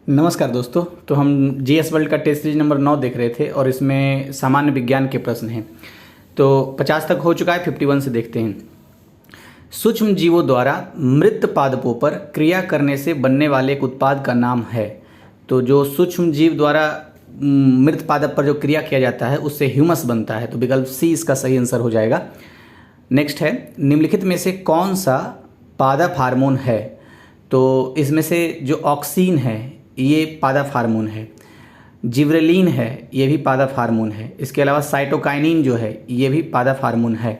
नमस्कार दोस्तों। तो हम जीएस वर्ल्ड का टेस्ट सीरीज नंबर 9 देख रहे थे और इसमें सामान्य विज्ञान के प्रश्न हैं। तो 50 तक हो चुका है, 51 से देखते हैं। सूक्ष्म जीवों द्वारा मृत पादपों पर क्रिया करने से बनने वाले एक उत्पाद का नाम है। तो जो सूक्ष्म जीव द्वारा मृत पादप पर जो क्रिया किया जाता है उससे ह्यूमस बनता है। तो विकल्प सी इसका सही आंसर हो जाएगा। नेक्स्ट है, निम्नलिखित में से कौन सा पादप हार्मोन है? तो इसमें से जो ऑक्सीन है ये पादप हार्मोन है, जिब्रेलिन है ये भी पादप हार्मोन है, इसके अलावा साइटोकाइनिन जो है ये भी पादप हार्मोन है,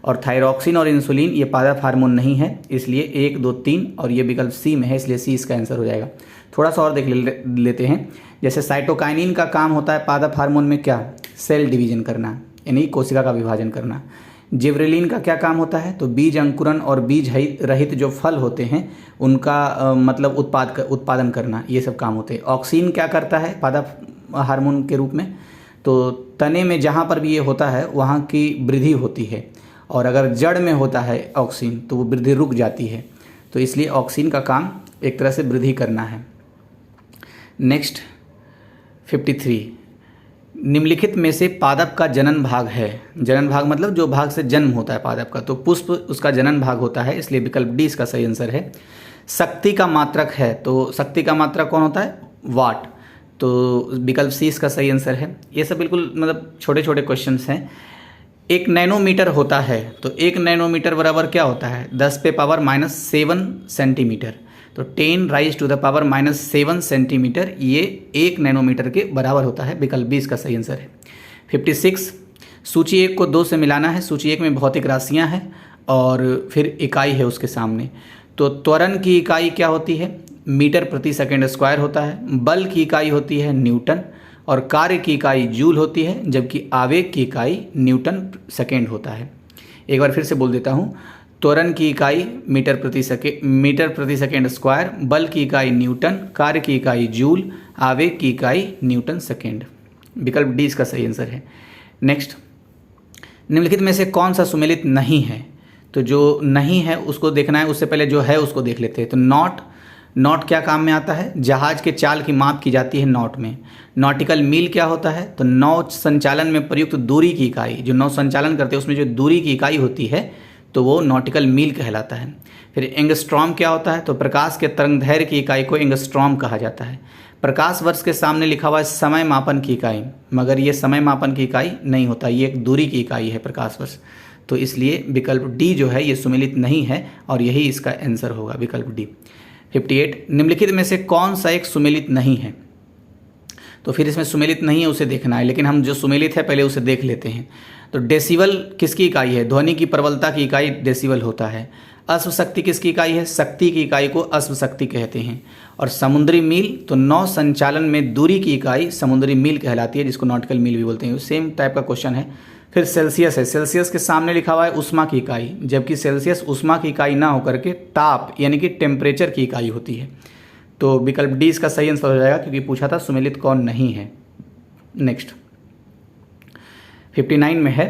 और थायरॉक्सिन और इंसुलिन ये पादप हार्मोन नहीं है, इसलिए 1, 2, 3 और ये विकल्प सी में है, इसलिए सी इसका आंसर हो जाएगा। थोड़ा सा और देख लेते हैं। जैसे साइटोकाइनिन का काम होता है पादप हार्मोन में क्या? सेल डिवीजन करना, यानी कोशिका का विभाजन करना। जिब्रेलिन का क्या काम होता है? तो बीज अंकुरन और बीज रहित जो फल होते हैं उनका मतलब उत्पादन करना, ये सब काम होते हैं। ऑक्सीन क्या करता है पादप हार्मोन के रूप में? तो तने में जहाँ पर भी ये होता है वहाँ की वृद्धि होती है, और अगर जड़ में होता है ऑक्सीन तो वो वृद्धि रुक जाती है। तो इसलिए ऑक्सीन का काम एक तरह से वृद्धि करना है। नेक्स्ट 53, निम्नलिखित में से पादप का जनन भाग है। जनन भाग मतलब जो भाग से जन्म होता है पादप का, तो पुष्प उसका जनन भाग होता है, इसलिए विकल्प डी इसका सही आंसर है। शक्ति का मात्रक है, तो शक्ति का मात्रक कौन होता है? वाट। तो विकल्प सी इसका सही आंसर है। ये सब बिल्कुल मतलब छोटे छोटे क्वेश्चंस हैं। 1 नैनोमीटर होता है, तो 1 नैनोमीटर बराबर क्या होता है? 10⁻⁷ सेंटीमीटर। तो 10⁻⁷ सेंटीमीटर ये 1 नैनोमीटर के बराबर होता है। विकल्प बी इसका सही आंसर है। 56, सूची 1 को 2 से मिलाना है। सूची 1 में भौतिक राशियां हैं और फिर इकाई है उसके सामने। तो त्वरण की इकाई क्या होती है? मीटर प्रति सेकेंड स्क्वायर होता है। बल की इकाई होती है न्यूटन, और कार्य की इकाई जूल होती है, जबकि आवेग की इकाई न्यूटन सेकेंड होता है। एक बार फिर से बोल देता हूँ। त्वरण की इकाई मीटर प्रति सेकेंड स्क्वायर, बल की इकाई न्यूटन, कार्य की इकाई जूल, आवेग की इकाई न्यूटन सेकेंड। विकल्प डी इसका सही आंसर है। नेक्स्ट, निम्नलिखित में से कौन सा सुमेलित नहीं है? तो जो नहीं है उसको देखना है, उससे पहले जो है उसको देख लेते हैं। तो नॉट क्या काम में आता है? जहाज के चाल की माप की जाती है नॉट में। नॉटिकल मील क्या होता है? तो नौ संचालन में प्रयुक्त दूरी की इकाई, जो नौ संचालन करते हैं उसमें जो दूरी की इकाई होती है तो वो नॉटिकल मील कहलाता है। फिर एंगस्ट्रॉम क्या होता है? तो प्रकाश के तरंगदैर्घ्य की इकाई को एंगस्ट्रॉम कहा जाता है। प्रकाश वर्ष के सामने लिखा हुआ है समय मापन की इकाई, मगर ये समय मापन की इकाई नहीं होता, ये एक दूरी की इकाई है प्रकाश वर्ष। तो इसलिए विकल्प डी जो है ये सुमेलित नहीं है और यही इसका आंसर होगा, विकल्प डी। 58, निम्नलिखित में से कौन सा एक सुमेलित नहीं है? तो फिर इसमें सुमेलित नहीं है उसे देखना है, लेकिन हम जो सुमेलित है पहले उसे देख लेते हैं। तो डेसिबल किसकी इकाई है? ध्वनि की प्रबलता की इकाई डेसिबल होता है। अश्व शक्ति किसकी इकाई है? शक्ति की इकाई को अश्व शक्ति कहते हैं। और समुद्री मील, तो नौ संचालन में दूरी की इकाई समुद्री मील कहलाती है, जिसको नॉटिकल मील भी बोलते हैं। सेम टाइप का क्वेश्चन है। फिर सेल्सियस है, सेल्सियस के सामने लिखा हुआ है उष्मा की इकाई, जबकि सेल्सियस उष्मा की इकाई ना होकर के ताप यानी कि टेम्परेचर की इकाई होती है। तो विकल्प डी इसका सही आंसर हो जाएगा, क्योंकि पूछा था सुमेलित कौन नहीं है। नेक्स्ट 59 में है,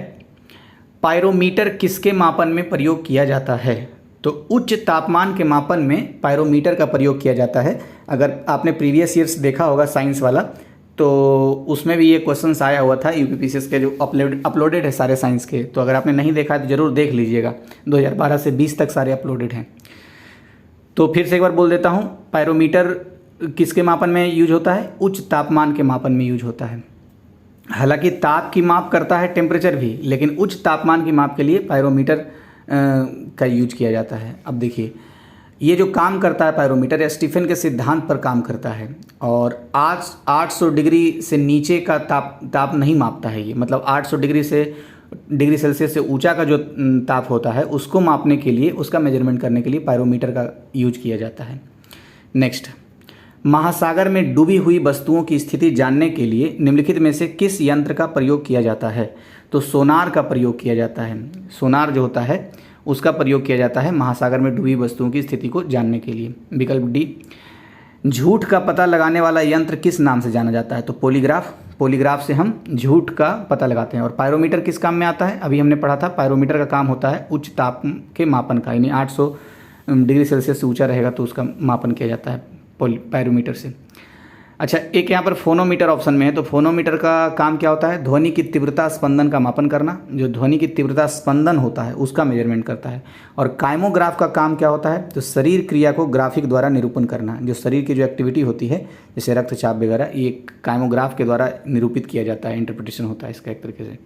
पायरोमीटर किसके मापन में प्रयोग किया जाता है? तो उच्च तापमान के मापन में पायरोमीटर का प्रयोग किया जाता है। अगर आपने प्रीवियस ईयर्स देखा होगा साइंस वाला, तो उसमें भी ये क्वेश्चंस आया हुआ था यूपीपीसीएस के, जो अपलोडेड है सारे साइंस के। तो अगर आपने नहीं देखा है तो ज़रूर देख लीजिएगा, 2012 से 20 तक सारे अपलोडेड हैं। तो फिर से एक बार बोल देता हूँ, पायरोमीटर किसके मापन में यूज होता है? उच्च तापमान के मापन में यूज होता है। हालांकि ताप की माप करता है टेम्परेचर भी, लेकिन उच्च तापमान की माप के लिए पायरोमीटर का यूज किया जाता है। अब देखिए, ये जो काम करता है पायरोमीटर स्टीफन के सिद्धांत पर काम करता है, और 800 डिग्री से नीचे का ताप नहीं मापता है ये। मतलब 800 डिग्री सेल्सियस से ऊंचा का जो ताप होता है उसको मापने के लिए, उसका मेजरमेंट करने के लिए पायरोमीटर का यूज किया जाता है। नेक्स्ट, महासागर में डूबी हुई वस्तुओं की स्थिति जानने के लिए निम्नलिखित में से किस यंत्र का प्रयोग किया जाता है? तो सोनार का प्रयोग किया जाता है। सोनार जो होता है उसका प्रयोग किया जाता है महासागर में डूबी वस्तुओं की स्थिति को जानने के लिए। विकल्प डी। झूठ का पता लगाने वाला यंत्र किस नाम से जाना जाता है? तो पॉलीग्राफ। पॉलीग्राफ से हम झूठ का पता लगाते हैं। और पायरोमीटर किस काम में आता है? अभी हमने पढ़ा था, पायरोमीटर का काम होता है उच्च ताप के मापन का, यानी 800 डिग्री सेल्सियस से ऊंचा रहेगा तो उसका मापन किया जाता है पायरोमीटर से। अच्छा, एक यहाँ पर फोनोमीटर ऑप्शन में है, तो फोनोमीटर का काम क्या होता है? ध्वनि की तीव्रता स्पंदन का मापन करना। जो ध्वनि की तीव्रता स्पंदन होता है उसका मेजरमेंट करता है। और काइमोग्राफ का काम क्या होता है? तो शरीर क्रिया को ग्राफिक द्वारा निरूपण करना। जो शरीर की जो एक्टिविटी होती है जैसे रक्तचाप वगैरह, ये काइमोग्राफ के द्वारा निरूपित किया जाता है, इंटरप्रिटेशन होता है इसका एक तरीके से।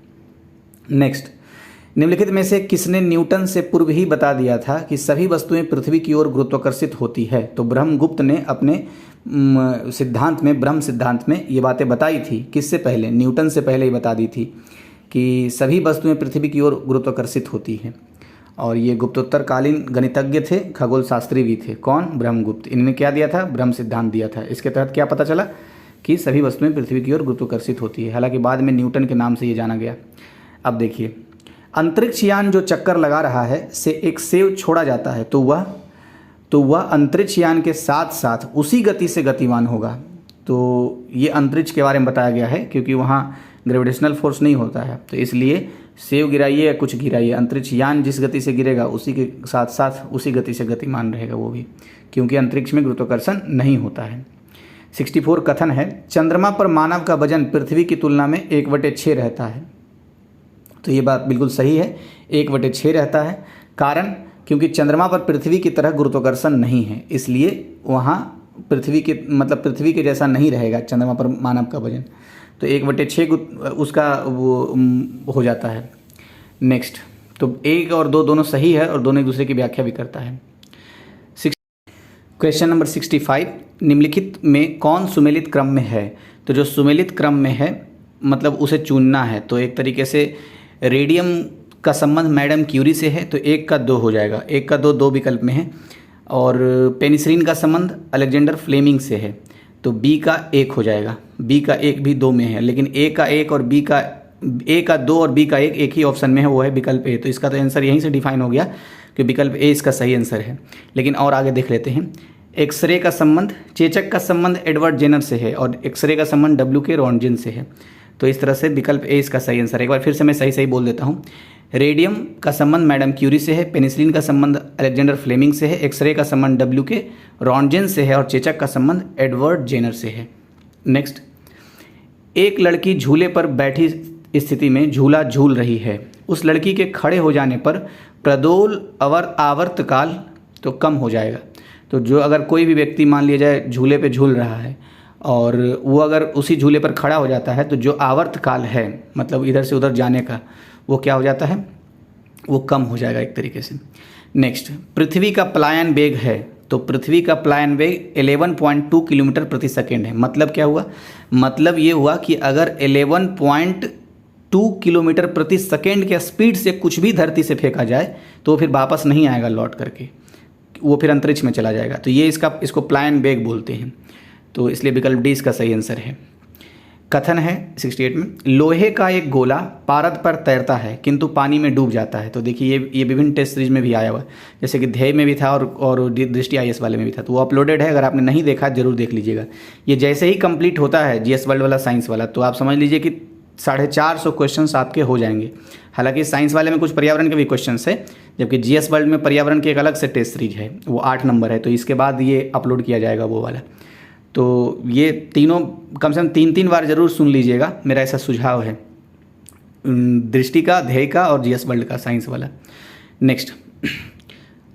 नेक्स्ट, निम्नलिखित में से किसने न्यूटन से पूर्व ही बता दिया था कि सभी वस्तुएं पृथ्वी की ओर गुरुत्वाकर्षित होती है? तो ब्रह्मगुप्त ने अपने सिद्धांत में, ब्रह्म सिद्धांत में ये बातें बताई थी। किससे पहले? न्यूटन से पहले ही बता दी थी कि सभी वस्तुएं पृथ्वी की ओर गुरुत्वाकर्षित होती हैं। और ये गुप्तोत्तरकालीन गणितज्ञ थे, खगोल शास्त्री भी थे। कौन? ब्रह्मगुप्त। इन्होंने क्या दिया था? ब्रह्म सिद्धांत दिया था। इसके तहत क्या पता चला कि सभी वस्तुएं पृथ्वी की ओर गुरुत्वाकर्षित होती है। हालांकि बाद में न्यूटन के नाम से ये जाना गया। अब देखिए, अंतरिक्ष यान जो चक्कर लगा रहा है से एक सेव छोड़ा जाता है तो वह अंतरिक्ष यान के साथ साथ उसी गति से गतिमान होगा। तो ये अंतरिक्ष के बारे में बताया गया है, क्योंकि वहाँ ग्रेविटेशनल फोर्स नहीं होता है, तो इसलिए सेव गिराइए या कुछ गिराइए, अंतरिक्ष यान जिस गति से गिरेगा उसी के साथ साथ उसी गति से गतिमान रहेगा वो भी, क्योंकि अंतरिक्ष में गुरुत्वाकर्षण नहीं होता है। 64 कथन है, चंद्रमा पर मानव का वजन पृथ्वी की तुलना में 1/6 रहता है। तो ये बात बिल्कुल सही है, 1/6 रहता है। कारण, क्योंकि चंद्रमा पर पृथ्वी की तरह गुरुत्वाकर्षण नहीं है, इसलिए वहाँ पृथ्वी के जैसा नहीं रहेगा चंद्रमा पर मानव का वजन। तो 1/6 उसका वो हो जाता है। नेक्स्ट, तो 1 और 2 दोनों सही है और दोनों एक दूसरे की व्याख्या भी करता है। क्वेश्चन नंबर 65, निम्नलिखित में कौन सुमेलित क्रम में है? तो जो सुमेलित क्रम में है मतलब उसे चुनना है। तो एक तरीके से रेडियम का संबंध मैडम क्यूरी से है, तो 1 का 2 हो जाएगा। 1 का 2 विकल्प में है। और पेनिसिलिन का संबंध अलेक्जेंडर फ्लेमिंग से है, तो बी का 1 हो जाएगा। बी का 1 भी 2 में है, लेकिन ए का 1 और बी का ए का 2 और बी का 1 एक ही ऑप्शन में है, वो है विकल्प ए। तो इसका तो आंसर यहीं से डिफाइन हो गया कि विकल्प ए इसका सही आंसर है। लेकिन और आगे देख लेते हैं। एक्सरे का संबंध, चेचक का संबंध एडवर्ड जेनर से है और एक्सरे का संबंध W.K. रॉन्जिन से है। तो इस तरह से विकल्प ए इसका सही आंसर है। एक बार फिर से मैं सही बोल देता हूँ। रेडियम का संबंध मैडम क्यूरी से है, पेनिसिलिन का संबंध अलेक्जेंडर फ्लेमिंग से है, एक्सरे का संबंध W.K. रॉन्जिन से है और चेचक का संबंध एडवर्ड जेनर से है। नेक्स्ट, एक लड़की झूले पर बैठी स्थिति में झूला झूल रही है। उस लड़की के खड़े हो जाने पर प्रदोल आवर्तकाल तो कम हो जाएगा। तो जो अगर कोई भी व्यक्ति मान लिया जाए झूले पे झूल रहा है और वो अगर उसी झूले पर खड़ा हो जाता है, तो जो आवर्तकाल है मतलब इधर से उधर जाने का, वो क्या हो जाता है? वो कम हो जाएगा एक तरीके से। नेक्स्ट, पृथ्वी का पलायन वेग है। तो पृथ्वी का पलायन वेग 11.2 किलोमीटर प्रति सेकेंड है। मतलब क्या हुआ? मतलब ये हुआ कि अगर 11.2 किलोमीटर प्रति सेकेंड के स्पीड से कुछ भी धरती से फेंका जाए तो फिर वापस नहीं आएगा लौट करके, वो फिर अंतरिक्ष में चला जाएगा। तो ये इसको पलायन वेग बोलते हैं। तो इसलिए विकल्प डी इसका सही आंसर है। कथन है 68 में, लोहे का एक गोला पारद पर तैरता है किंतु पानी में डूब जाता है। तो देखिए ये विभिन्न टेस्ट सीरीज में भी आया हुआ है, जैसे कि ध्याय में भी था और दृष्टि IAS वाले में भी था। तो वो अपलोडेड है, अगर आपने नहीं देखा जरूर देख लीजिएगा। ये जैसे ही कंप्लीट होता है GS वर्ल्ड वाला, साइंस वाला, तो आप समझ लीजिए कि 450 क्वेश्चन आपके हो जाएंगे। हालांकि साइंस वाले में कुछ पर्यावरण के भी क्वेश्चन है, जबकि GS वर्ल्ड में पर्यावरण की एक अलग से टेस्ट सीरीज है, वो 8 नंबर है। तो इसके बाद ये अपलोड किया जाएगा वो वाला। तो ये तीनों कम से कम 3 बार ज़रूर सुन लीजिएगा, मेरा ऐसा सुझाव है। दृष्टि का, ध्येय का और GS वर्ल्ड का, साइंस वाला। नेक्स्ट,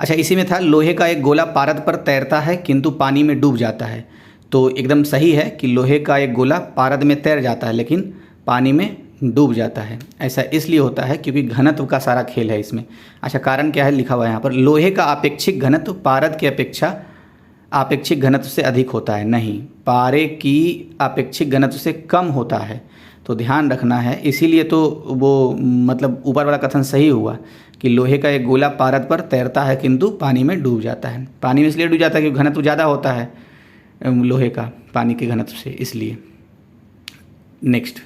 अच्छा इसी में था, लोहे का एक गोला पारद पर तैरता है किंतु पानी में डूब जाता है। तो एकदम सही है कि लोहे का एक गोला पारद में तैर जाता है लेकिन पानी में डूब जाता है। ऐसा इसलिए होता है क्योंकि घनत्व का सारा खेल है इसमें। अच्छा, कारण क्या है लिखा हुआ है यहाँ पर, लोहे का अपेक्षिक घनत्व पारद की अपेक्षा आपेक्षिक घनत्व से अधिक होता है। नहीं, पारे की आपेक्षिक घनत्व से कम होता है। तो ध्यान रखना है, इसीलिए तो वो मतलब ऊपर वाला कथन सही हुआ कि लोहे का एक गोला पारद पर तैरता है किंतु पानी में डूब जाता है। पानी में इसलिए डूब जाता है क्योंकि घनत्व ज़्यादा होता है लोहे का पानी के घनत्व से, इसलिए। नेक्स्ट,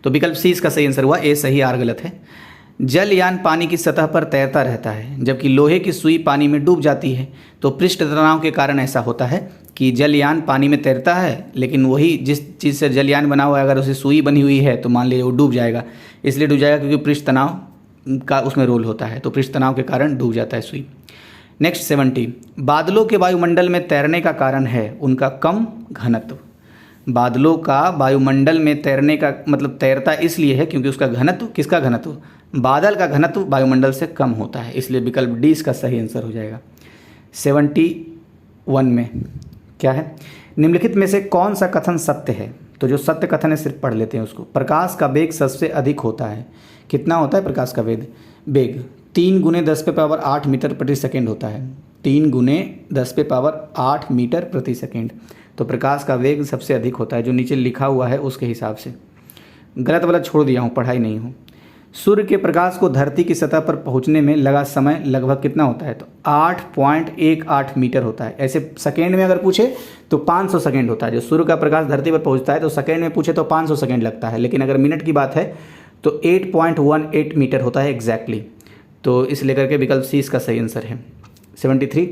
तो विकल्प सी इसका सही आंसर हुआ, ए सही आर गलत है। जलयान पानी की सतह पर तैरता रहता है जबकि लोहे की सुई पानी में डूब जाती है। तो पृष्ठ तनाव के कारण ऐसा होता है कि जलयान पानी में तैरता है, लेकिन वही जिस चीज़ से जलयान बना हुआ है अगर उसे सुई बनी हुई है तो मान लीजिए वो डूब जाएगा। इसलिए डूब जाएगा क्योंकि पृष्ठ तनाव का उसमें रोल होता है, तो पृष्ठ तनाव के कारण डूब जाता है सुई। नेक्स्ट 70, बादलों के वायुमंडल में तैरने का कारण है उनका कम घनत्व। बादलों का वायुमंडल में तैरने का मतलब तैरता इसलिए है क्योंकि उसका घनत्व, किसका घनत्व, बादल का घनत्व वायुमंडल से कम होता है, इसलिए विकल्प डी इसका सही आंसर हो जाएगा। 71 में क्या है, निम्नलिखित में से कौन सा कथन सत्य है। तो जो सत्य कथन है सिर्फ पढ़ लेते हैं उसको। प्रकाश का वेग सबसे अधिक होता है, कितना होता है प्रकाश का वेग, 3 गुने 10⁻8 मीटर प्रति सेकेंड होता है, 3 गुने 10⁻8 मीटर प्रति सेकेंड। तो प्रकाश का वेग सबसे अधिक होता है, जो नीचे लिखा हुआ है उसके हिसाब से। गलत वाला छोड़ दिया हूँ, पढ़ाई नहीं हूँ। सूर्य के प्रकाश को धरती की सतह पर पहुँचने में लगा समय लगभग कितना होता है, तो 8.18 मीटर होता है। ऐसे सेकेंड में अगर पूछे तो 500 सेकेंड होता है। जो सूर्य का प्रकाश धरती पर पहुँचता है तो सेकेंड में पूछे तो 500 सेकेंड लगता है, लेकिन अगर मिनट की बात है तो 8.18 मीटर होता है एग्जैक्टली। तो इस लेकर के विकल्प सी इसका सही आंसर है। 73,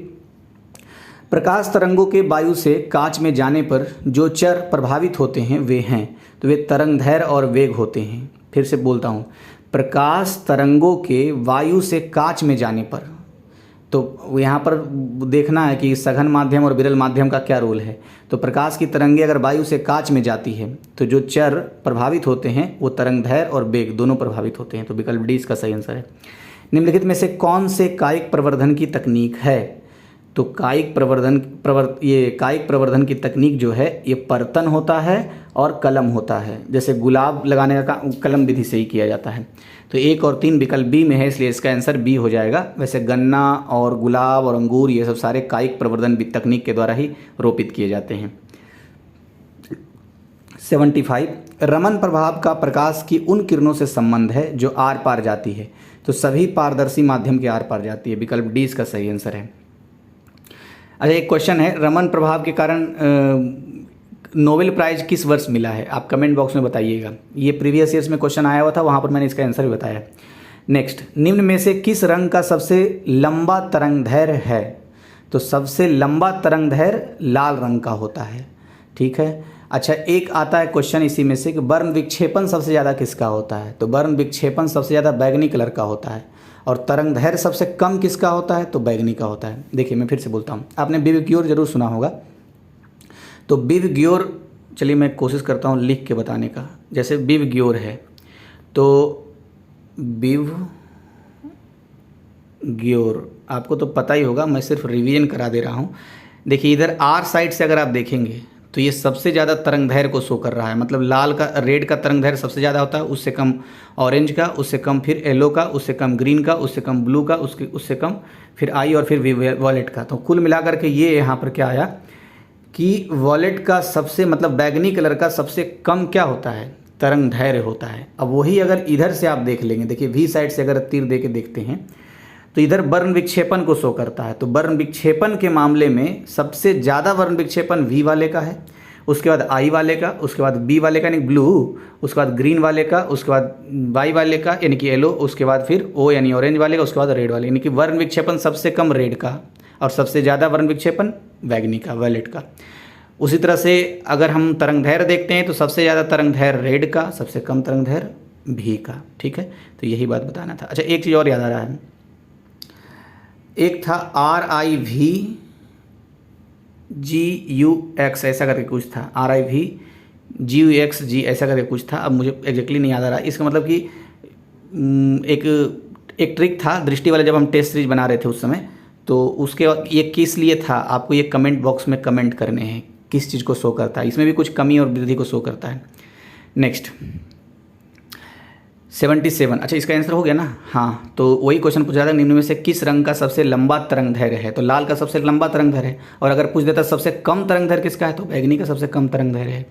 प्रकाश तरंगों के वायु से कांच में जाने पर जो चर प्रभावित होते हैं वे हैं, तो वे तरंगदैर्घ्य और वेग होते हैं। फिर से बोलता हूँ, प्रकाश तरंगों के वायु से कांच में जाने पर, तो यहाँ पर देखना है कि सघन माध्यम और विरल माध्यम का क्या रोल है। तो प्रकाश की तरंगें अगर वायु से कांच में जाती है तो जो चर प्रभावित होते हैं वो तरंगदैर्घ्य और वेग दोनों प्रभावित होते हैं। तो विकल्प डी इसका सही आंसर है। निम्नलिखित में से कौन से कायिक प्रवर्धन की तकनीक है, तो कायिक प्रवर्धन की तकनीक जो है ये पर्तन होता है और कलम होता है। जैसे गुलाब लगाने का कलम विधि से ही किया जाता है। तो 1 और 3 विकल्प बी में है, इसलिए इसका आंसर बी हो जाएगा। वैसे गन्ना और गुलाब और अंगूर ये सब सारे कायिक प्रवर्धन तकनीक के द्वारा ही रोपित किए जाते हैं। 75, रमन प्रभाव का प्रकाश की उन किरणों से संबंध है जो आर पार जाती है, तो सभी पारदर्शी माध्यम के आर पार जाती है। विकल्प डी इसका सही आंसर है। अच्छा, एक क्वेश्चन है, रमन प्रभाव के कारण नोबेल प्राइज किस वर्ष मिला है, आप कमेंट बॉक्स में बताइएगा। ये प्रीवियस ईयर्स में क्वेश्चन आया हुआ था, वहाँ पर मैंने इसका आंसर भी बताया। नेक्स्ट, निम्न में से किस रंग का सबसे लंबा तरंगदैर्घ्य है, तो सबसे लंबा तरंगदैर्घ्य लाल रंग का होता है। ठीक है। अच्छा, एक आता है क्वेश्चन इसी में से कि वर्ण विक्षेपण सबसे ज़्यादा किसका होता है, तो वर्ण विक्षेपण सबसे ज़्यादा बैगनी कलर का होता है। और तरंगदैर्घ्य सबसे कम किसका होता है, तो बैगनी का होता है। देखिए मैं फिर से बोलता हूँ, आपने विवग्योर जरूर सुना होगा। तो विवग्योर, चलिए मैं कोशिश करता हूँ लिख के बताने का। जैसे विवग्योर है तो विवग्योर आपको तो पता ही होगा, मैं सिर्फ रिवीजन करा दे रहा हूँ। देखिए इधर आर साइड से अगर आप देखेंगे तो ये सबसे ज़्यादा तरंगदैर्घ्य को शो कर रहा है। मतलब लाल का, रेड का तरंगदैर्घ्य सबसे ज़्यादा होता है, उससे कम ऑरेंज का, उससे कम फिर येलो का, उससे कम ग्रीन का, उससे कम ब्लू का, उससे कम फिर आई और फिर वॉलेट का। तो कुल मिलाकर के ये यहाँ पर क्या आया कि वॉलेट का सबसे मतलब बैगनी कलर का सबसे कम क्या होता है, तरंगदैर्घ्य होता है। अब वही अगर इधर से आप देख लेंगे, देखिए वी साइड से अगर तीर दे के देखते हैं तो इधर वर्ण विक्षेपण को शो करता है। तो वर्ण विक्षेपण के मामले में सबसे ज़्यादा वर्ण विक्षेपण वी वाले का है, उसके बाद आई वाले का, उसके बाद बी वाले का यानी ब्लू, उसके बाद ग्रीन वाले का, उसके बाद वाई वाले का यानी कि येलो, उसके बाद फिर ओ यानी ऑरेंज वाले का, उसके बाद रेड वाले, यानी कि वर्ण विक्षेपण सबसे कम रेड का और सबसे ज़्यादा वर्ण विक्षेपण बैगनी का, वॉलेट का। उसी तरह से अगर हम तरंगदैर्घ्य देखते हैं तो सबसे ज़्यादा तरंगदैर्घ्य रेड का, सबसे कम तरंगदैर्घ्य भी का। ठीक है, तो यही बात बताना था। अच्छा, एक चीज़ और याद आ रहा है, एक था RIVGUX ऐसा करके कुछ था, RIVGUX ऐसा करके कुछ था। अब मुझे एग्जैक्टली नहीं याद आ रहा। इसका मतलब कि एक ट्रिक था दृष्टि वाले, जब हम टेस्ट सीरीज बना रहे थे उस समय, तो उसके ये किस लिए था आपको ये कमेंट बॉक्स में कमेंट करने हैं, किस चीज़ को शो करता है। इसमें भी कुछ कमी और वृद्धि को शो करता है। नेक्स्ट 77, अच्छा इसका आंसर हो गया ना। हाँ, तो वही क्वेश्चन पूछा था, निम्न में से किस रंग का सबसे लंबा तरंगदैर्घ्य है, तो लाल का सबसे लंबा तरंगदैर्घ्य है। और अगर पूछ देता सबसे कम तरंगदैर्घ्य किसका है, तो बैगनी का सबसे कम तरंगदैर्घ्य है।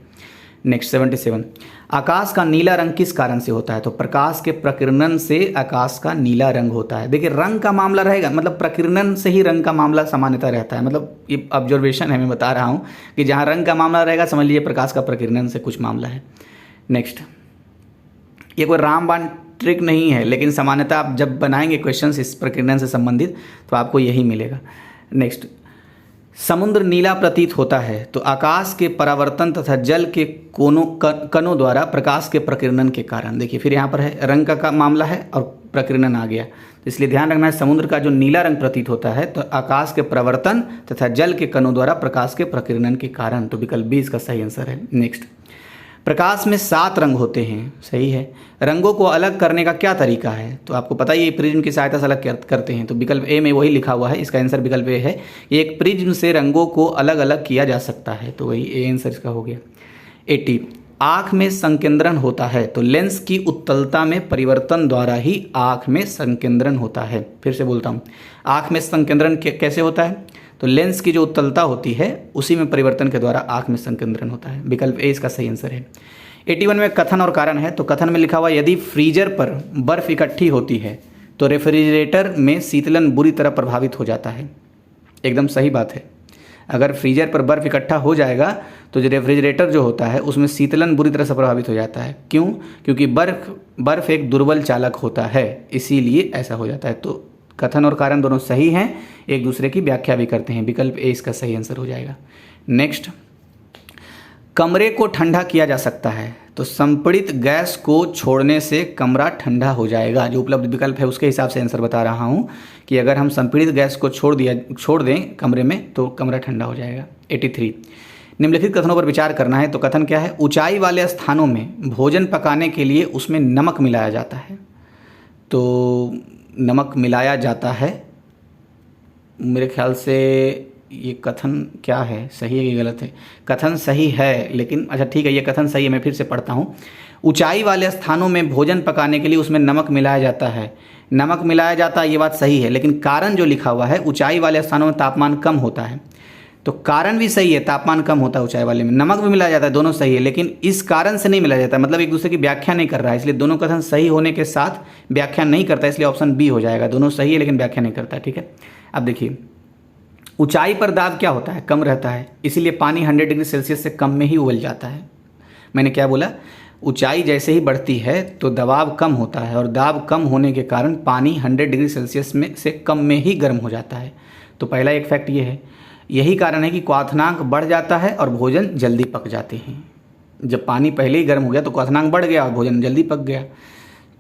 नेक्स्ट 77, आकाश का नीला रंग किस कारण से होता है, तो प्रकाश के प्रकीर्णन से आकाश का नीला रंग होता है। देखिए रंग का मामला रहेगा, मतलब प्रकीर्णन से ही रंग का मामला सामान्यतः रहता है। मतलब ये ऑब्जर्वेशन है, मैं बता रहा हूँ कि जहाँ रंग का मामला रहेगा समझ लीजिए प्रकाश का प्रकीर्णन से कुछ मामला है। नेक्स्ट, ये कोई रामबाण ट्रिक नहीं है, लेकिन सामान्यतः आप जब बनाएंगे क्वेश्चंस इस प्रकीर्णन से संबंधित तो आपको यही मिलेगा। नेक्स्ट, समुद्र नीला प्रतीत होता है तो आकाश के परावर्तन तथा जल के कणों द्वारा प्रकाश के प्रकीर्णन के कारण। देखिए फिर यहाँ पर है रंग का मामला है और प्रकीर्णन आ गया, इसलिए ध्यान रखना है, समुद्र का जो नीला रंग प्रतीत होता है तो आकाश के प्रवर्तन तथा जल के कणों द्वारा प्रकाश के प्रकीर्णन के कारण। तो विकल्प बी इसका सही आंसर है। नेक्स्ट, प्रकाश में 7 रंग होते हैं, सही है। रंगों को अलग करने का क्या तरीका है? तो आपको पता ही है प्रिज्म की सहायता से अलग करते हैं। तो विकल्प ए में वही लिखा हुआ है, इसका आंसर विकल्प ए है। एक प्रिज्म से रंगों को अलग अलग किया जा सकता है, तो वही ए आंसर इसका हो गया। 80, आँख में संकेंद्रण होता है तो लेंस की उत्तलता में परिवर्तन द्वारा ही आँख में संकेंद्रण होता है। फिर से बोलता हूँ, आँख में संकेंद्रण कैसे होता है? तो लेंस की जो उत्तलता होती है उसी में परिवर्तन के द्वारा आँख में संकेंद्रण होता है। विकल्प ए इसका सही आंसर है। 81 में कथन और कारण है। तो कथन में लिखा हुआ, यदि फ्रीजर पर बर्फ़ इकट्ठी होती है तो रेफ्रिजरेटर में शीतलन बुरी तरह प्रभावित हो जाता है। एकदम सही बात है। अगर फ्रीजर पर बर्फ़ इकट्ठा हो जाएगा तो जो रेफ्रिजरेटर जो होता है उसमें शीतलन बुरी तरह से प्रभावित हो जाता है। क्यों? क्योंकि बर्फ़ एक दुर्बल चालक होता है, इसीलिए ऐसा हो जाता है। तो कथन और कारण दोनों सही हैं, एक दूसरे की व्याख्या भी करते हैं। विकल्प ए इसका सही आंसर हो जाएगा। नेक्स्ट, कमरे को ठंडा किया जा सकता है तो संपीड़ित गैस को छोड़ने से कमरा ठंडा हो जाएगा। जो उपलब्ध विकल्प है उसके हिसाब से आंसर बता रहा हूँ कि अगर हम संपीड़ित गैस को छोड़ दें कमरे में तो कमरा ठंडा हो जाएगा। 83, निम्नलिखित कथनों पर विचार करना है। तो कथन क्या है? ऊंचाई वाले स्थानों में भोजन पकाने के लिए उसमें नमक मिलाया जाता है। तो नमक मिलाया जाता है, मेरे ख्याल से ये कथन क्या है, सही है कि गलत है? कथन सही है, लेकिन अच्छा ठीक है, ये कथन सही है। मैं फिर से पढ़ता हूँ, ऊंचाई वाले स्थानों में भोजन पकाने के लिए उसमें नमक मिलाया जाता है। नमक मिलाया जाता है, ये बात सही है, लेकिन कारण जो लिखा हुआ है, ऊंचाई वाले स्थानों में तापमान कम होता है, तो कारण भी सही है, तापमान कम होता है ऊंचाई वाले में, नमक भी मिलाया जाता है, दोनों सही है, लेकिन इस कारण से नहीं मिलाया जाता, मतलब एक दूसरे की व्याख्या नहीं कर रहा है, इसलिए दोनों कथन सही होने के साथ व्याख्या नहीं करता, इसलिए ऑप्शन बी हो जाएगा। दोनों सही है लेकिन व्याख्या नहीं करता। ठीक है, अब देखिए, ऊंचाई पर दाब क्या होता है? कम रहता है, इसीलिए पानी 100 डिग्री सेल्सियस से कम में ही उबल जाता है। मैंने क्या बोला? ऊंचाई जैसे ही बढ़ती है तो दबाव कम होता है, और दाब कम होने के कारण पानी 100 डिग्री सेल्सियस में से कम में ही गर्म हो जाता है। तो पहला एक फैक्ट ये है, यही कारण है कि क्वथनांक बढ़ जाता है और भोजन जल्दी पक जाते हैं। जब पानी पहले ही गर्म हो गया तो क्वथनांक बढ़ गया और भोजन जल्दी पक गया।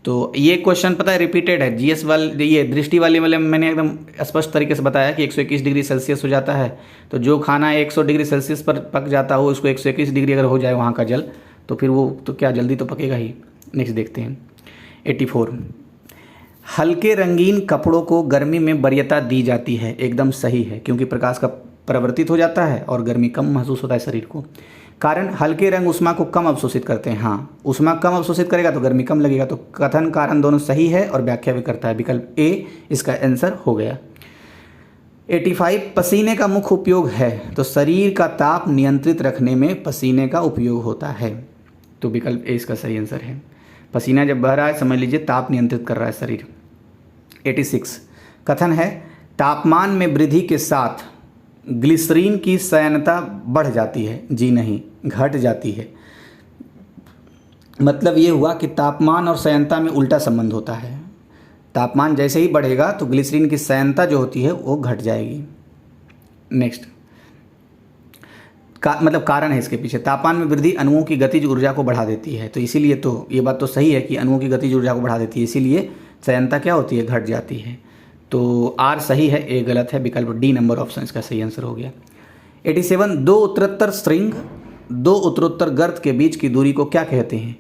तो ये क्वेश्चन पता है रिपीटेड है, जीएस वाले, ये दृष्टि वाले मैंने एकदम स्पष्ट तरीके से बताया कि 121 डिग्री सेल्सियस हो जाता है, तो जो खाना 100 डिग्री सेल्सियस पर पक जाता हो उसको 121 डिग्री अगर हो जाए वहाँ का जल, तो फिर वो तो क्या जल्दी तो पकेगा ही। नेक्स्ट देखते हैं 84, हल्के रंगीन कपड़ों को गर्मी में वरीयता दी जाती है। एकदम सही है, क्योंकि प्रकाश का परिवर्तित हो जाता है और गर्मी कम महसूस होता है शरीर को। कारण, हल्के रंग ऊष्मा को कम अवशोषित करते हैं। हाँ, ऊष्मा कम अवशोषित करेगा तो गर्मी कम लगेगा। तो कथन कारण दोनों सही है और व्याख्या भी करता है। विकल्प ए इसका आंसर हो गया। 85, पसीने का मुख्य उपयोग है तो शरीर का ताप नियंत्रित रखने में पसीने का उपयोग होता है। तो विकल्प ए इसका सही आंसर है। पसीना जब बह रहा है समझ लीजिए ताप नियंत्रित कर रहा है शरीर। 86, कथन है, तापमान में वृद्धि के साथ ग्लिसरीन की सयनता बढ़ जाती है। जी नहीं, घट जाती है। मतलब ये हुआ कि तापमान और सयनता में उल्टा संबंध होता है। तापमान जैसे ही बढ़ेगा तो ग्लिसरीन की सयनता जो होती है वो घट जाएगी। नेक्स्ट, मतलब कारण है इसके पीछे, तापमान में वृद्धि अणुओं की गतिज ऊर्जा को बढ़ा देती है, तो इसीलिए तो ये बात तो सही है कि अणुओं की गतिज ऊर्जा को बढ़ा देती है, इसीलिए सयनता क्या होती है? घट जाती है। तो आर सही है, ए गलत है। विकल्प डी नंबर ऑप्शन इसका सही आंसर हो गया। 87, दो उत्तरोत्तर स्ट्रिंग, दो उत्तरोत्तर गर्त के बीच की दूरी को क्या कहते हैं?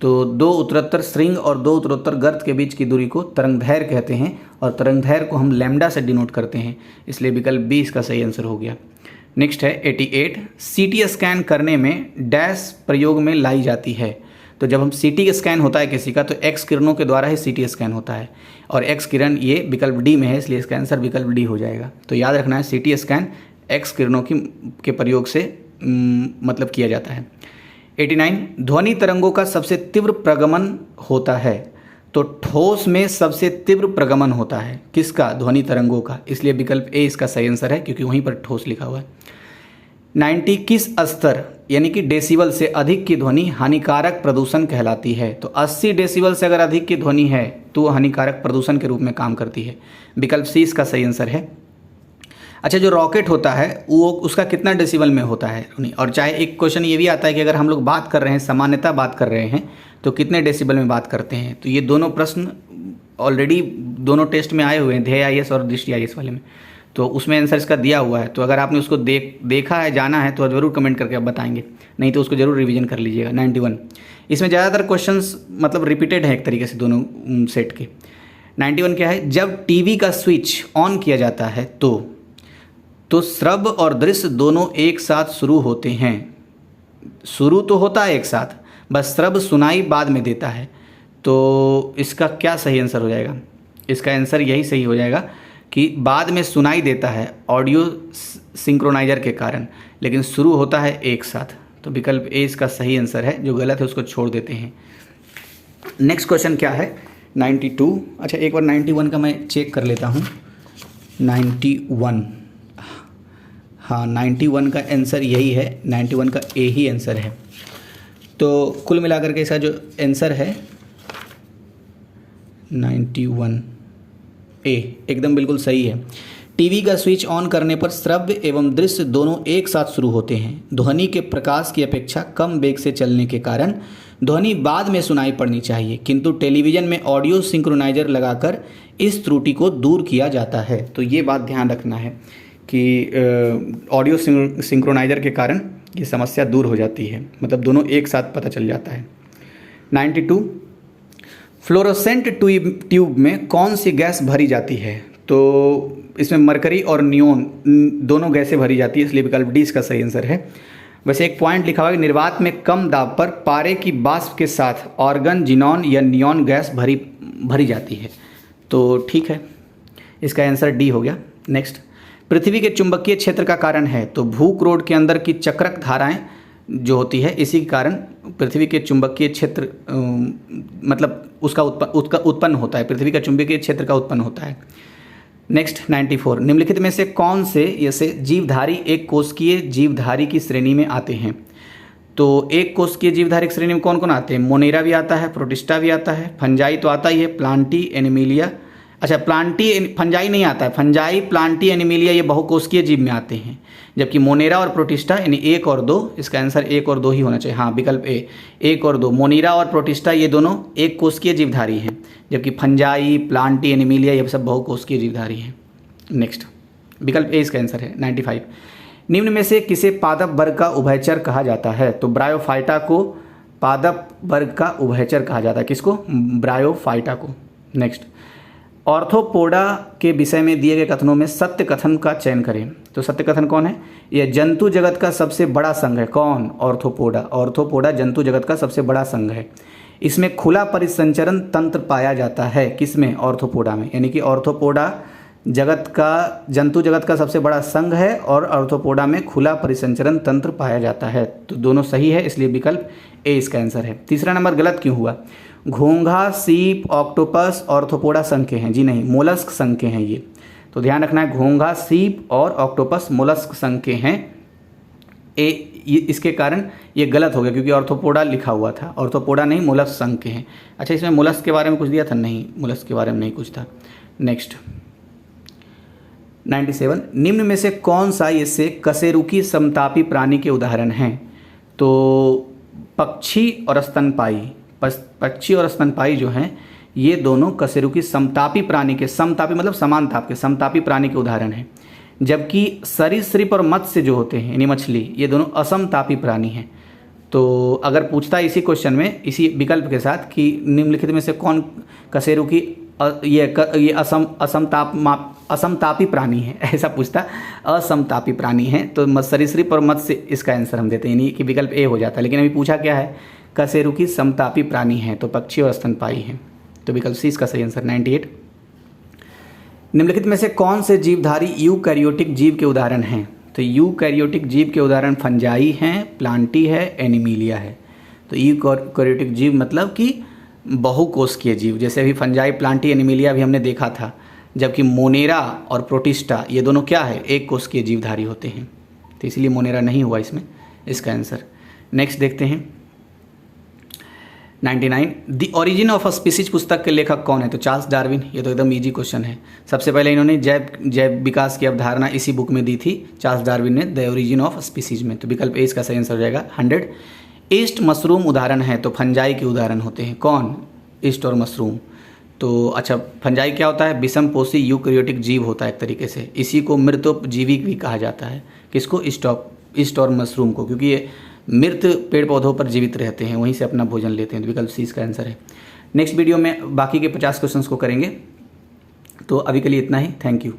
तो दो उत्तरोत्तर स्ट्रिंग और दो उत्तरोत्तर गर्त के बीच की दूरी को तरंगदैर्घ्य कहते हैं, और तरंगदैर्घ्य को हम लैम्डा से डिनोट करते हैं, इसलिए विकल्प बी इसका सही आंसर हो गया। नेक्स्ट है 88, सीटी स्कैन करने में डैश प्रयोग में लाई जाती है। तो जब हम सीटी स्कैन होता है किसी का तो एक्स किरणों के द्वारा ही सीटी स्कैन होता है, और एक्स किरण ये विकल्प डी में है, इसलिए इसका आंसर विकल्प डी हो जाएगा। तो याद रखना है, सीटी स्कैन एक्स किरणों के प्रयोग से मतलब किया जाता है। 89, ध्वनि तरंगों का सबसे तीव्र प्रगमन होता है। तो ठोस में सबसे तीव्र प्रगमन होता है किसका? ध्वनि तरंगों का, इसलिए विकल्प ए इसका सही आंसर है, क्योंकि वहीं पर ठोस लिखा हुआ है। 90, किस स्तर यानी कि डेसिबल से अधिक की ध्वनि हानिकारक प्रदूषण कहलाती है? तो 80 डेसिबल से अगर अधिक की ध्वनि है तो वो हानिकारक प्रदूषण के रूप में काम करती है। विकल्प सी इसका सही आंसर है। अच्छा, जो रॉकेट होता है वो उसका कितना डेसिबल में होता है? और चाहे एक क्वेश्चन ये भी आता है कि अगर हम लोग बात कर रहे हैं, सामान्यतः बात कर रहे हैं, तो कितने डेसिबल में बात करते हैं? तो ये दोनों प्रश्न ऑलरेडी दोनों टेस्ट में आए हुए हैं, ध्येय IAS और दृष्टि IAS वाले में, तो उसमें आंसर इसका दिया हुआ है। तो अगर आपने उसको देखा है, जाना है, तो ज़रूर कमेंट करके आप बताएंगे, नहीं तो उसको ज़रूर रिवीजन कर लीजिएगा। 91 इसमें ज़्यादातर क्वेश्चंस मतलब रिपीटेड है एक तरीके से दोनों सेट के। 91 क्या है, जब टीवी का स्विच ऑन किया जाता है तो श्रव्य और दृश्य दोनों एक साथ शुरू होते हैं। शुरू तो होता है एक साथ, बस श्रव्य सुनाई बाद में देता है। तो इसका क्या सही आंसर हो जाएगा? इसका आंसर यही सही हो जाएगा कि बाद में सुनाई देता है ऑडियो सिंक्रोनाइजर के कारण, लेकिन शुरू होता है एक साथ। तो विकल्प ए इसका सही आंसर है, जो गलत है उसको छोड़ देते हैं। नेक्स्ट क्वेश्चन क्या है? 92। अच्छा, एक बार 91 का मैं चेक कर लेता हूँ। 91, हाँ 91 का आंसर यही है, 91 का ए ही आंसर है। तो कुल मिलाकर के इसका जो आंसर है 91 ए एकदम बिल्कुल सही है। टीवी का स्विच ऑन करने पर श्रव्य एवं दृश्य दोनों एक साथ शुरू होते हैं। ध्वनि के प्रकाश की अपेक्षा कम वेग से चलने के कारण ध्वनि बाद में सुनाई पड़नी चाहिए, किंतु टेलीविज़न में ऑडियो सिंक्रोनाइजर लगाकर इस त्रुटि को दूर किया जाता है। तो ये बात ध्यान रखना है कि ऑडियो सिंक्रोनाइजर के कारण ये समस्या दूर हो जाती है, मतलब दोनों एक साथ पता चल जाता है। 92 फ्लोरोसेंट ट्यूब में कौन सी गैस भरी जाती है? तो इसमें मरकरी और नियोन दोनों गैसें भरी जाती है, इसलिए विकल्प डी इसका सही आंसर है। वैसे एक पॉइंट लिखा हुआ है कि निर्वात में कम दाब पर पारे की वाष्प के साथ ऑर्गन, जिनॉन या नियोन गैस भरी जाती है। तो ठीक है, इसका आंसर डी हो गया। नेक्स्ट, पृथ्वी के चुंबकीय क्षेत्र का कारण है? तो भूक्रोड के अंदर की चक्रक धाराएं जो होती है, इसी के कारण पृथ्वी के चुंबकीय क्षेत्र मतलब उसका उत्पन्न होता है, पृथ्वी का चुंबकीय क्षेत्र का उत्पन्न होता है। नेक्स्ट 94 निम्नलिखित में से कौन से ऐसे जीवधारी एक कोशिकीय जीवधारी की श्रेणी में आते हैं? तो एक कोशिकीय जीवधारी की श्रेणी में कौन कौन आते हैं? मोनेरा भी आता है, प्रोटिस्टा भी आता है, फंजाई तो आता ही है, प्लांटी एनिमिलिया, अच्छा फंजाई नहीं आता है, फंजाई प्लांटी एनिमिलिया ये बहुकोशिकीय जीव में आते हैं, जबकि मोनेरा और प्रोटिस्टा यानी 1 और 2, इसका आंसर 1 और 2 ही होना चाहिए। हाँ विकल्प ए 1 और 2, मोनेरा और प्रोटिस्टा ये दोनों एक कोशिकीय जीवधारी हैं, जबकि फंजाई प्लांटी एनिमिलिया ये सब बहुकोशिकीय जीवधारी हैं। नेक्स्ट विकल्प ए इसका आंसर है। 95 निम्न में से किसे पादप वर्ग का उभयचर कहा जाता है? तो ब्रायोफाइटा को पादप वर्ग का उभयचर कहा जाता है। किसको? ब्रायोफाइटा को। नेक्स्ट, ऑर्थोपोडा के विषय में दिए गए कथनों में सत्य कथन का चयन करें। तो सत्य कथन कौन है? यह जंतु जगत का सबसे बड़ा संघ है। कौन? ऑर्थोपोडा। ऑर्थोपोडा जंतु जगत का सबसे बड़ा संघ है। इसमें खुला परिसंचरण तंत्र पाया जाता है। किसमें? ऑर्थोपोडा में। यानी कि ऑर्थोपोडा जंतु जगत का सबसे बड़ा संघ है और ऑर्थोपोडा में खुला परिसंचरण तंत्र पाया जाता है। तो दोनों सही है, इसलिए विकल्प ए इसका आंसर है। तीसरा नंबर गलत क्यों हुआ? घोंघा, सीप, ऑक्टोपस ऑर्थोपोडा संघ के हैं। जी नहीं, मोलस्क संघ के हैं ये। तो ध्यान रखना है, घोंघा, सीप और ऑक्टोपस मोलस्क संघ के हैं। इसके कारण ये गलत हो गया क्योंकि ऑर्थोपोडा लिखा हुआ था, ऑर्थोपोडा नहीं मोलस्क संघ के हैं। अच्छा, इसमें मोलस्क के बारे में कुछ दिया था? नहीं, मोलस्क के बारे में नहीं कुछ था। नेक्स्ट 97 निम्न में से कौन सा इससे कशेरुकी समतापी प्राणी के उदाहरण हैं? तो पक्षी और स्तनपायी, पक्षी और स्तनपायी जो हैं ये दोनों कशेरुकी समतापी प्राणी के, समतापी मतलब समान ताप के, समतापी प्राणी के उदाहरण हैं। जबकि सरीसृप और मत्स्य जो होते हैं यानी मछली, ये दोनों असमतापी प्राणी हैं। तो अगर पूछता है इसी क्वेश्चन में इसी विकल्प के साथ कि निम्नलिखित में से कौन कशेरुकी ये असमतापी प्राणी है, ऐसा पूछता, असमतापी प्राणी हैं तो सरीसृप और मत्स्य इसका आंसर हम देते हैं, यानी कि विकल्प ए हो जाता है। लेकिन अभी पूछा क्या है? कशेरुकी समतापी प्राणी हैं, तो पक्षी और स्तनपायी हैं। तो विकल्प सी इसका सही आंसर। 98 निम्नलिखित में से कौन से जीवधारी यूकैरियोटिक जीव के उदाहरण हैं? तो यूकैरियोटिक जीव के उदाहरण फंजाई हैं, प्लांटी है, एनिमिलिया है। तो यूकैरियोटिक जीव मतलब कि बहुकोशिकीय जीव, जैसे अभी फंजाई, प्लांटी, एनिमिलिया भी हमने देखा था, जबकि मोनेरा और प्रोटिस्टा ये दोनों क्या है? एक कोशिकीय जीवधारी होते हैं। तो इसलिए मोनेरा नहीं हुआ इसमें इसका आंसर। नेक्स्ट देखते हैं 99 the origin of a species पुस्तक के लेखक कौन है? तो चार्ल्स डार्विन। ये तो एकदम इजी क्वेश्चन है। सबसे पहले इन्होंने जैव विकास की अवधारणा इसी बुक में दी थी चार्ल्स डार्विन ने, द ओरिजिन ऑफ स्पीसीज में। तो विकल्प ए इसका सही आंसर हो जाएगा। 100 ईस्ट मशरूम उदाहरण है, तो फंजाई के उदाहरण होते हैं। कौन? ईस्ट और मशरूम। तो अच्छा, फंजाई क्या होता है? विषम पोषी यूकैरियोटिक जीव होता है एक तरीके से। इसी को मृतोपजीवी भी कहा जाता है। किसको? ईस्ट और मशरूम को, क्योंकि ये मृत पेड़ पौधों पर जीवित रहते हैं, वहीं से अपना भोजन लेते हैं। तो विकल्प सी इसका आंसर है। नेक्स्ट वीडियो में बाकी के 50 क्वेश्चंस को करेंगे। तो अभी के लिए इतना ही। Thank you.